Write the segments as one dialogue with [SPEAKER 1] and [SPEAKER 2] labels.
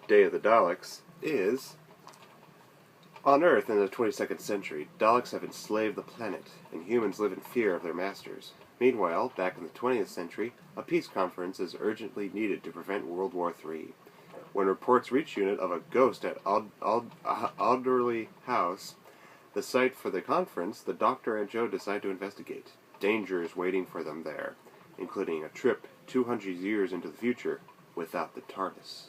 [SPEAKER 1] Day of the Daleks, is... On Earth in the 22nd century, Daleks have enslaved the planet, and humans live in fear of their masters. Meanwhile, back in the 20th century, a peace conference is urgently needed to prevent World War III. When reports reach UNIT of a ghost at Alderley House, the site for the conference, the Doctor and Joe decide to investigate. Danger is waiting for them there, including a trip 200 years into the future without the TARDIS.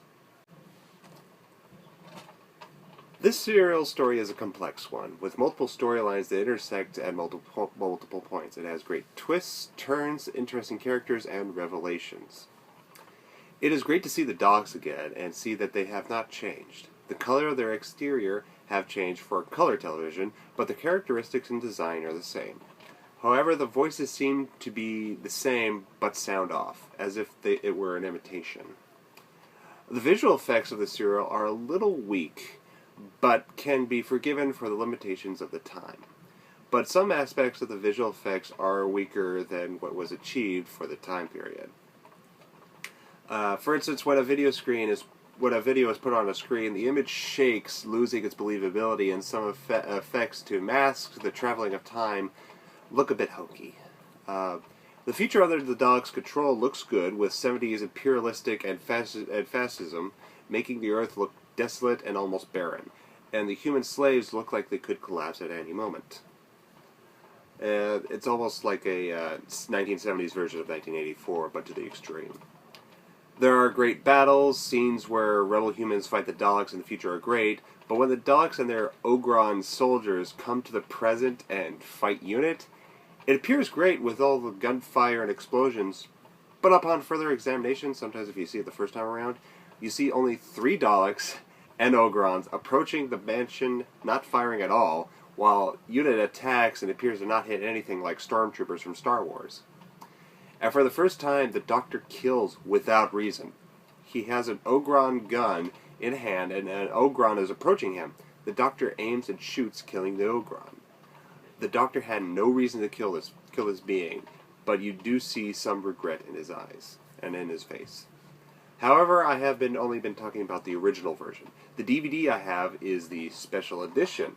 [SPEAKER 1] This serial story is a complex one, with multiple storylines that intersect at multiple points. It has great twists, turns, interesting characters, and revelations. It is great to see the Daleks again, and see that they have not changed. The color of their exterior have changed for color television, but the characteristics and design are the same. However, the voices seem to be the same, but sound off, as if it were an imitation. The visual effects of the serial are a little weak, but can be forgiven for the limitations of the time. But some aspects of the visual effects are weaker than what was achieved for the time period. For instance, when a video is put on a screen, the image shakes, losing its believability, and some effects to mask the traveling of time look a bit hokey. The future under the Daleks' control looks good, with 70s imperialistic and fascism making the Earth look desolate and almost barren, and the human slaves look like they could collapse at any moment. It's almost like a 1970s version of 1984, but to the extreme. There are great battles, scenes where rebel humans fight the Daleks in the future are great, but when the Daleks and their Ogron soldiers come to the present and fight UNIT, it appears great with all the gunfire and explosions, but upon further examination, sometimes if you see it the first time around, you see only 3 Daleks and Ogrons approaching the mansion, not firing at all, while UNIT attacks and appears to not hit anything like stormtroopers from Star Wars. And for the first time, the Doctor kills without reason. He has an Ogron gun in hand, and an Ogron is approaching him. The Doctor aims and shoots, killing the Ogron. The Doctor had no reason to kill this being, but you do see some regret in his eyes and in his face. However, I have only been talking about the original version. The DVD I have is the special edition,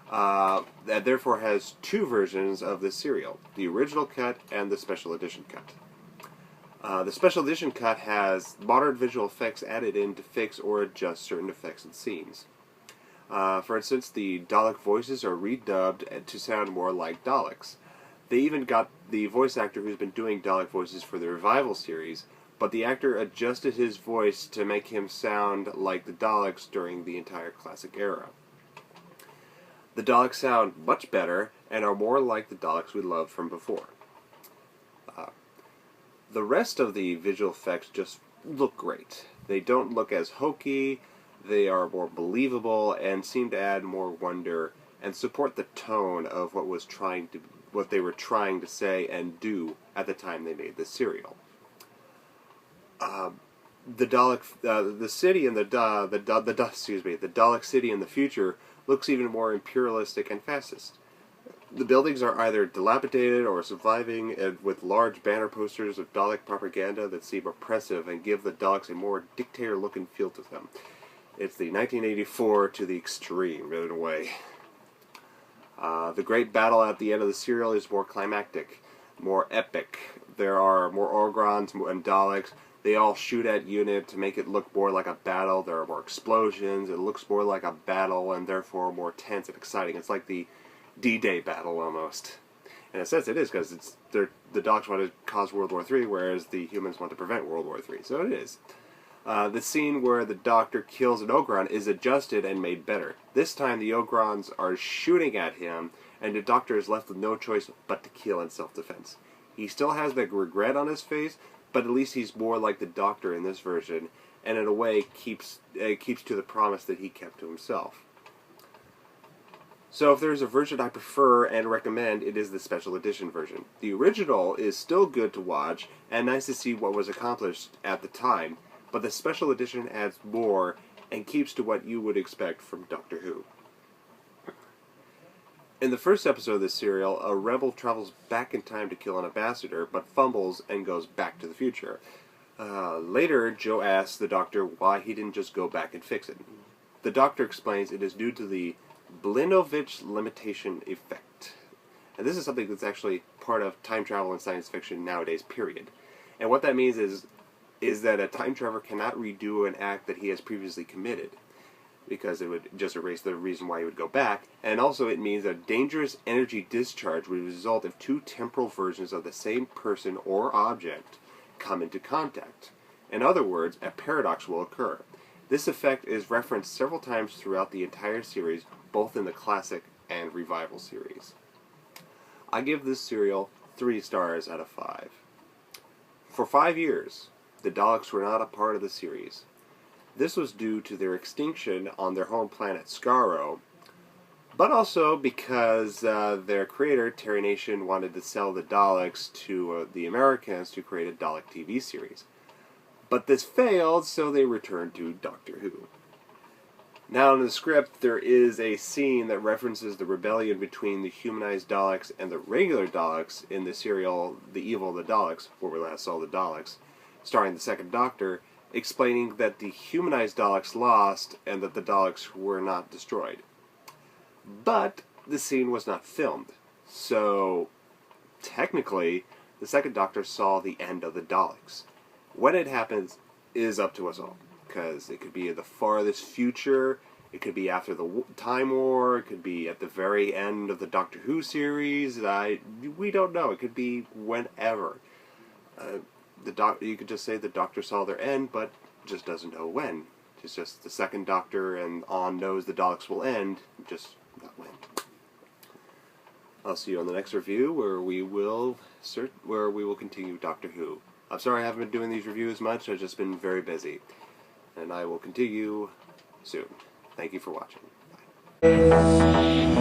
[SPEAKER 1] that therefore has 2 versions of the serial, the original cut and the special edition cut. The special edition cut has modern visual effects added in to fix or adjust certain effects and scenes. For instance, the Dalek voices are redubbed to sound more like Daleks. They even got the voice actor who's been doing Dalek voices for the Revival series, but the actor adjusted his voice to make him sound like the Daleks during the entire classic era. The Daleks sound much better and are more like the Daleks we loved from before. The rest of the visual effects just look great. They don't look as hokey, they are more believable, and seem to add more wonder and support the tone of what they were trying to say and do at the time they made this serial. The city in the Dalek city in the future looks even more imperialistic and fascist. The buildings are either dilapidated or surviving, and with large banner posters of Dalek propaganda that seem oppressive and give the Daleks a more dictator look and feel to them. It's the 1984 to the extreme, in a way. The great battle at the end of the serial is more climactic, more epic. There are more Ogrons and Daleks. They all shoot at UNIT to make it look more like a battle. There are more explosions. It looks more like a battle and therefore more tense and exciting. It's like the D-Day battle almost. In a sense it is, because the Daleks want to cause World War III, whereas the humans want to prevent World War III. So it is. The scene where the Doctor kills an Ogron is adjusted and made better. This time the Ogrons are shooting at him, and the Doctor is left with no choice but to kill in self-defense. He still has that regret on his face, but at least he's more like the Doctor in this version, and in a way keeps to the promise that he kept to himself. So if there's a version I prefer and recommend, it is the special edition version. The original is still good to watch, and nice to see what was accomplished at the time, but the special edition adds more and keeps to what you would expect from Doctor Who. In the first episode of this serial, a rebel travels back in time to kill an ambassador, but fumbles and goes back to the future. Later, Joe asks the Doctor why he didn't just go back and fix it. The Doctor explains it is due to the Blinovitch limitation effect. And this is something that's actually part of time travel in science fiction nowadays, period. And what that means is that a time traveler cannot redo an act that he has previously committed, because it would just erase the reason why he would go back. And also it means a dangerous energy discharge would result if two temporal versions of the same person or object come into contact. In other words, a paradox will occur. This effect is referenced several times throughout the entire series, both in the classic and revival series. I give this serial 3 stars out of 5. For 5 years, the Daleks were not a part of the series. This was due to their extinction on their home planet Skaro, but also because their creator, Terry Nation, wanted to sell the Daleks to the Americans to create a Dalek TV series. But this failed, so they returned to Doctor Who. Now in the script, there is a scene that references the rebellion between the humanized Daleks and the regular Daleks in the serial The Evil of the Daleks, where we last saw the Daleks, starring the second Doctor, explaining that the humanized Daleks lost and that the Daleks were not destroyed. But the scene was not filmed, so technically the second Doctor saw the end of the Daleks. When it happens is up to us all, because it could be in the farthest future, it could be after the Time War, it could be at the very end of the Doctor Who series. We don't know. It could be whenever. You could just say the Doctor saw their end, but just doesn't know when. It's just the second Doctor and on knows the Daleks will end, just not when. I'll see you on the next review, where we will continue Doctor Who. I'm sorry I haven't been doing these reviews much. I've just been very busy, and I will continue soon. Thank you for watching. Bye.